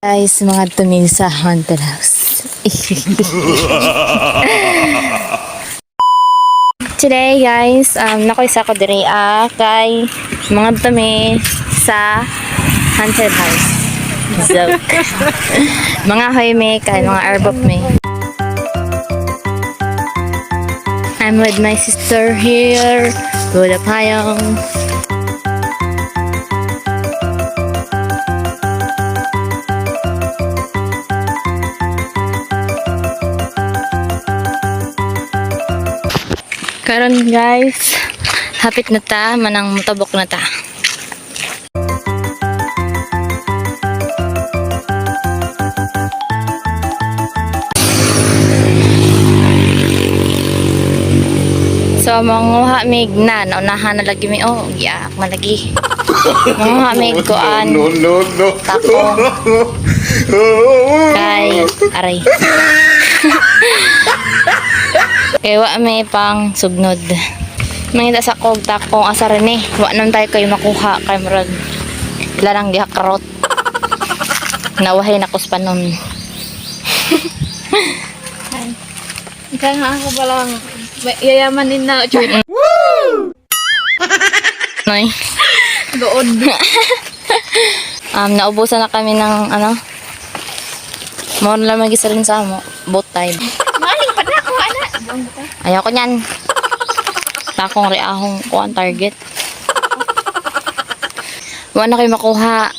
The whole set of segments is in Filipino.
Guys, mga tumingin sa haunted house. Today guys, nakoy-isa ko diri kay mga tumi sa haunted house. Joke. Mga hoy me kay mga arbop me. I'm with my sister here. Buda payong. Karon guys, hapit na ta, manang mutabok na ta. So manguha mig na, naunahan na lagi mi giak malagi. Manguha mig kuan. No. Tako. Kay aray. Kaya may pang sugnod. Mangita sa kog takong asa rin eh. Wa naman tayo kayo makuha kay murag. Ila lang gihakarot. Nawahay na kuspa nun. Kaya nga ako palang yayamanin na. Woo! Noy. Doon. Naubusan na kami ng ano. Mawala lang mag-isa rin sa amo. Both time. Maling pa na ako, anak. Ayaw ko nyan. Takong reahong kuhan target. Wala na kayo makuha.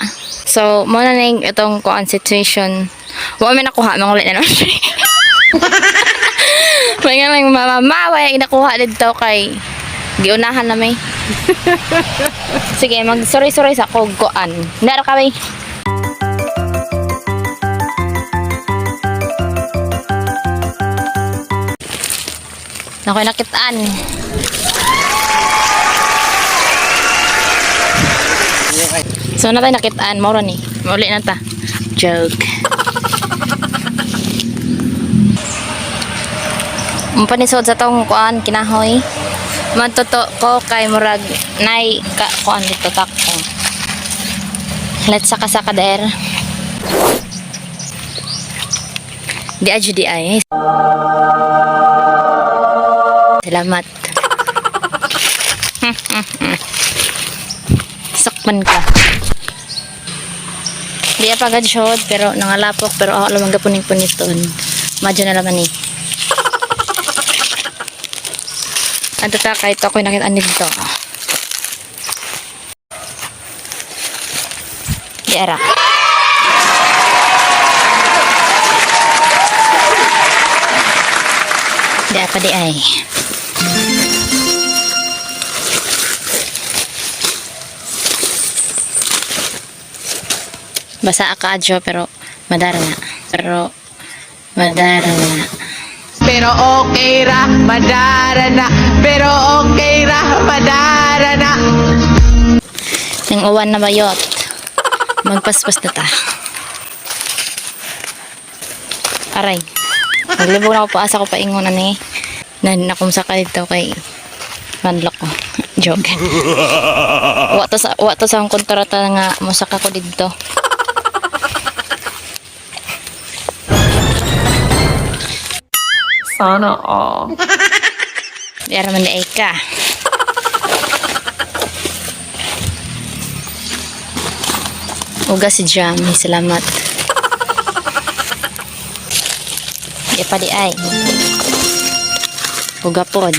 So, muna na yung itong kuhan situation. Wala may nakuha. Mangulit na naman siya. May nga lang mamamaway. Inakuha dito kay giunahan na may. Sige, mag-sorry sa kog kuhan. Nara kami. Nakoy nakitaan. So na tayo nakitaan. Maura ni. Mauli na ta. Joke. Panisod sa tong kuan kinahoy. Matuto ko kay murag nay ka kuan dito takto. Let's saka der. Di aja di ay. Salamat. Sakman ka. Di pa agad shot pero nangalapok pero ako lamang gapuning-puniton. Madyo na laman eh. Ito ta kahit ako'y nakita nito. Di arak. Di apa di ay. Basa ka adyo pero madara na. Pero okay ra madara na. Pero okay ra madara na. Yung uwan na bayot. Magpaspas na ta. Aray. Naglibog na ako pa asa ko pa ingon ani. Nakumsa ka dito kay manlok ko. Joke. Wato sa kontrata nga musaka ko dito. Sana all. Diara man di ka. Uga si Jamie, salamat. Di pa di ay. Uga pod.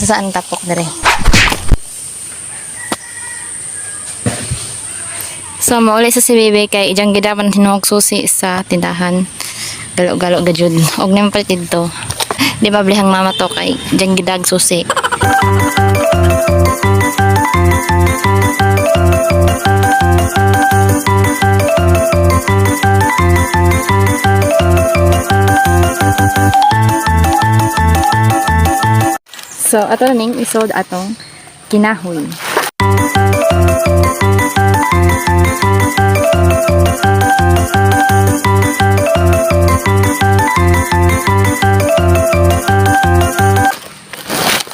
Saan tapok dire. So mauli sa si Bebe kay ijang gidapan hinuog susi sa tindahan. Galo-galo gajud. Og nang palit dito. Di ba blihang mama to kay ijang gidag susi. So, ato na ning isod atong kinahoy.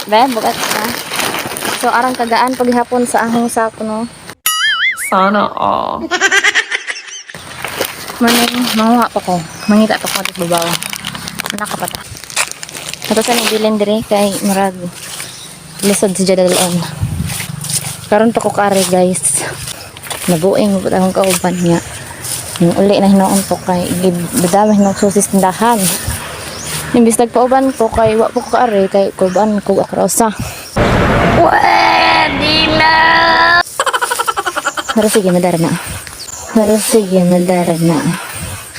Be, bukat ka. So, arang kagaan paghapon sa ahong sako, no? Sana all. Maning, mahuha pa ko. Mangita pa ko at babaw. Nakapata. Ito sa nagbilin dire kay Murag. Lisod si Jadalon. Karon pa ko kare, guys. Nabuing mo akong kauban niya. Yung uli na hinoon po kay badami hinong susis tindahan. Imbis nagpauban ko kay wa po ko kare kay kauban ko akrosa. Pwede na! Pero sige, madara na. Pero sige, madara na.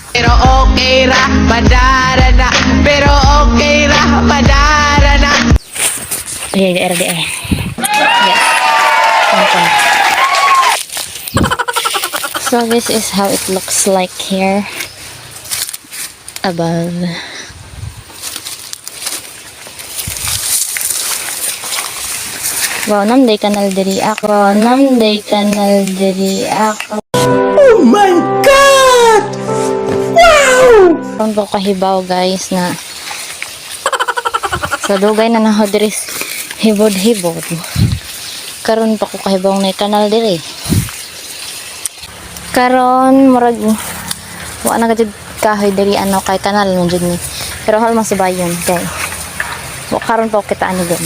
Pero okay ra, madara na. Pero okay ra, madara na. Ay, RDA. Yes. Okay. So this is how it looks like here above. Wow, namday kanal diri ako. Namday kanal diri ako. Oh my God! Wow! Karon ko kahibaw, guys, na sa dugay na nahodris hibod-hibod. Karon pa ko kahibaw na kanal diri. Karon murag wa na gajud kahoy diri ano kay kanal man jud ni. Pero hal masubayon kay. Wa karon pa ko kita ani gon.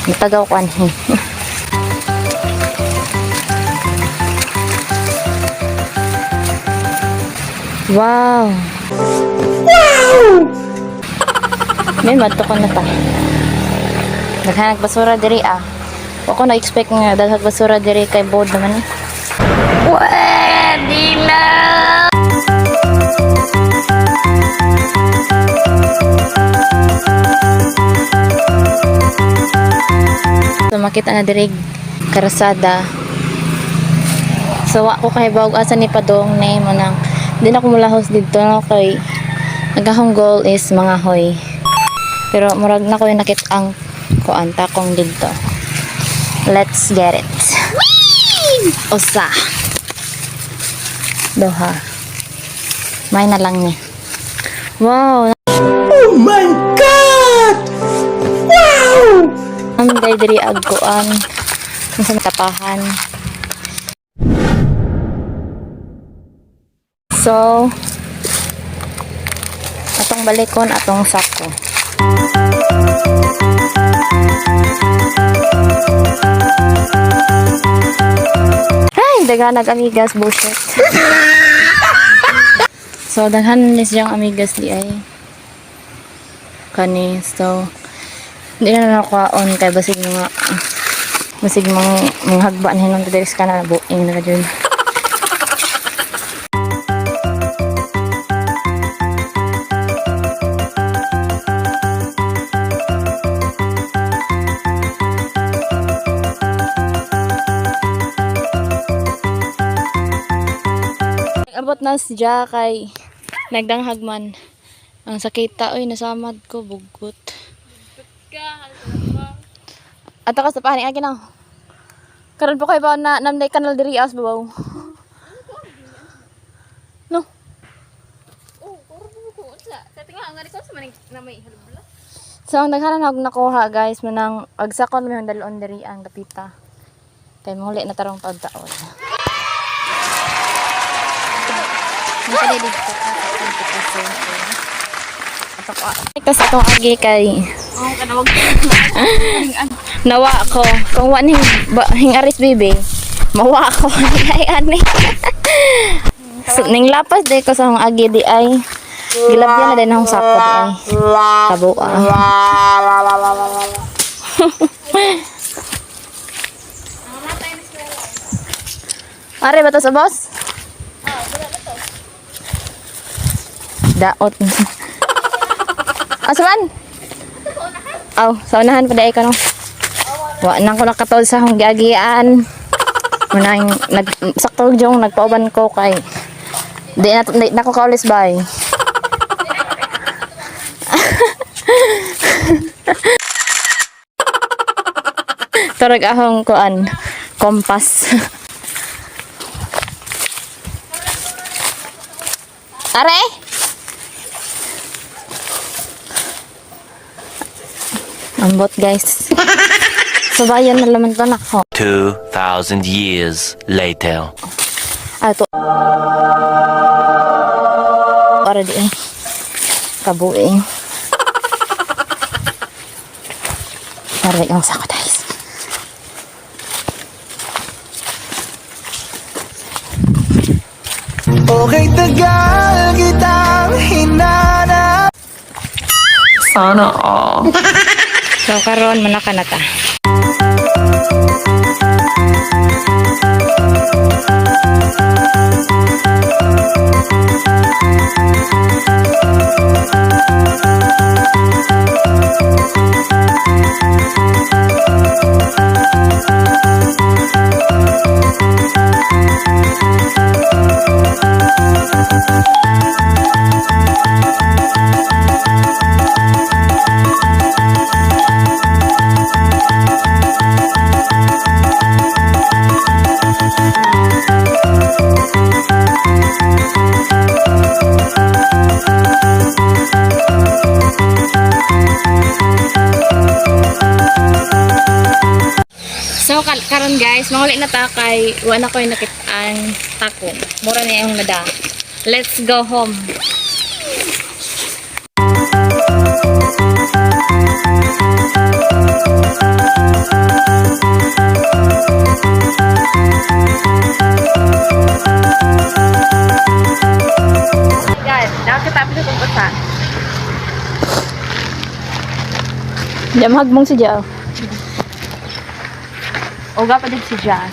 Natagaw ko anhin. Wow! Wow! May madto ko na ta. Naghanag basura diri ah. Wa ko na-expect nga daghag basura diri kay board naman eh. Pwede na! So makita na diri karasada. So wa ko kay bawg asa ni padong na mo nang di na ko mulahos dito na kay nagahong goal is mga hoy. Pero murag na ko yung nakit ang kuan takong dito. Let's get it. Whee! Usa. Doha. May na lang ni. Wow. Oh my God! Wow! Ang day diri agkuan sa tapahan. So atong balikon atong sako. Ay, daganag amigas bullshit. So daghan nis yang amigas di ay kani. So hindi na nakaon kay basig mga hagbaan hinong dadiris ka na buing na dyan. Abot na siya kay nagdanghagman ang sakita. Uy, nasamad ko bugot. Ato ka sa paning akin na. Karon po kayo ba na namday kanal diri as babaw? No. Oh, kuro ko sa. Katinga ang ko sa maning na may halbula. So ang daghanan hag nakuha, guys, manang agsakon mi ang dalon diri ang dapita. Kay mahuli na tarong pagtaon. Nakadili dito kasi ato ko. Ito sa atong agi kay Oh, kanawag. nawa ako. Kung wa ning aris bibi, mawa ako ay ani. So, ning lapas di ko sa akong agi di ay gilabyan na din akong sako di ay kabua. Are ba to sa boss? Daot. Asuman? Aw, sa unahan pa dai ka no. Wa nang ko nakatol sa akong giagian. Munang sakto jong nagpauban ko kay di na ko kaulis bay. Karag ahong kuan, kompas. Are? Ambot guys. Sabayan na laman to nako. 2,000 years later. Ato. Para di ay. Kabuing. Tarik ang sako guys. Okay, tagal kitang hinanap. Sana all. So karon manaka na ta. So karon guys, manguli na ta kay wala ko yung nakit-ang tako. Mura na yung nada. Let's go home. Guys, nakakatabi sa kumpusa. Jamhag mong si Jao. Oga pa din si Jazz.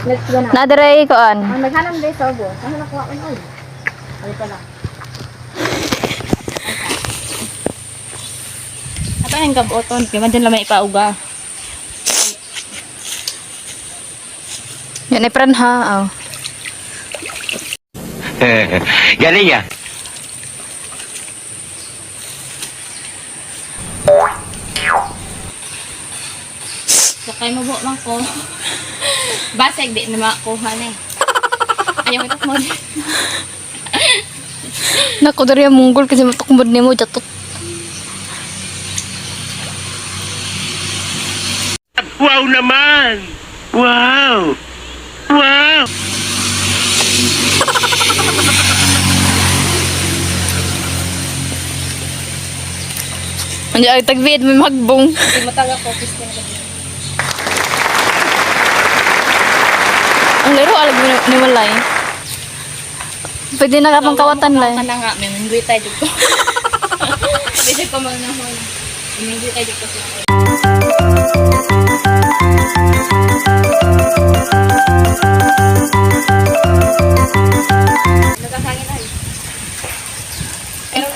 Let's go na. Nadaray kuan. Ang naghanam din sa obo. Ano nakuha ko na? Ay pala. Ato yung gaboton, kaya man din lang may ipauga. Yan ay pran ha. Oh. Galing ya. So kay mabuo man ko. Basag di na makuha na eh. Ayaw ito mo. Naku dari ang munggol kasi matukmod ni mo jatot. Wow naman! Wow! Wow! Andiyan ay tagvid may magbong. Hindi mataga ko. Piste na kasi. Ang laro alag ni walay. Pwede na kapang kawatan lang. Kana nga, may minggoy tayo dito. Pwede ko magnahon. May minggoy tayo dito. Nagkasangin na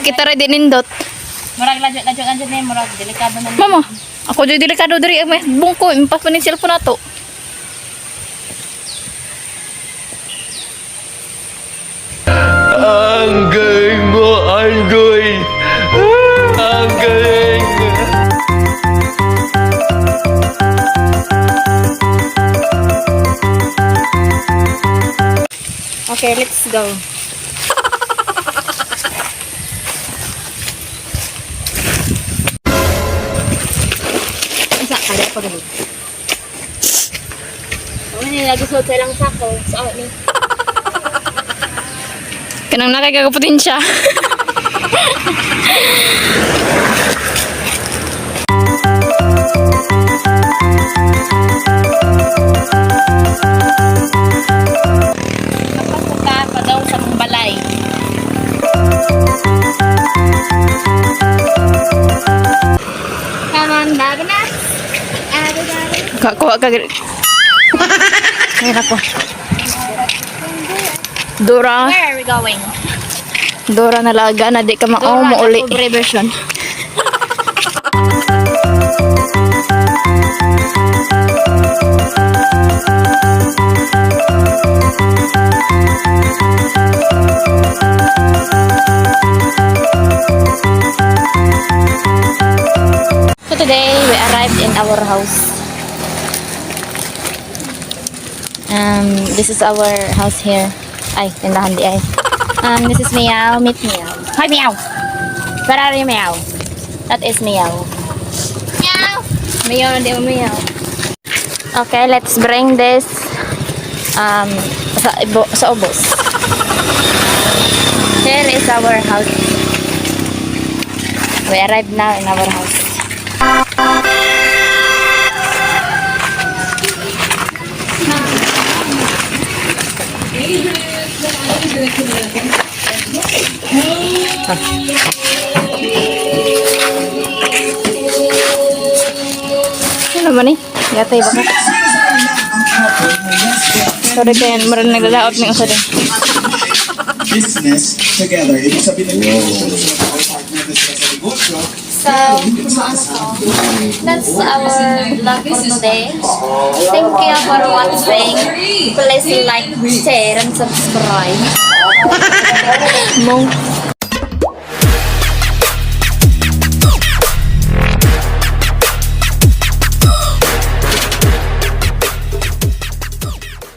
Kita rin din nindot. Murag ladyo na yun, murag delikado na. Mama, ako dyan delikado dari. May bungko, impas pa ng cellphone na to. Ang galing mo, Andoy! Ang galing! Okay, let's go. Isa, kada pa ganun. Ano nilagi sa lang sako? Sa ni. Kanang nakikagaputin siya. Napapunta pa daw sa balay. Come on, bago na. Kakuha ka. Ayun ako. Dora. Where are we going? Dora nalaga na di ka mao mo uli. Pobre version. So today we arrived in our house. This is our house here. Ay, tindahan di ay. This is Meow. Meet Meow. Hi, Meow! Where are you, Meow? That is Meow. Meow! Meow, di mo Meow. Okay, let's bring this sa ubos. Here is our house. We arrived now in our house. Ano ba ni? Gatay ba ka? Sorry kayo, maraming nagdadaot ng usa din. Business together. Ibig sabihin ng partner na sila sa negosyo. So, that's our vlog for today. Thank you for watching. Please like, share, and subscribe. Mong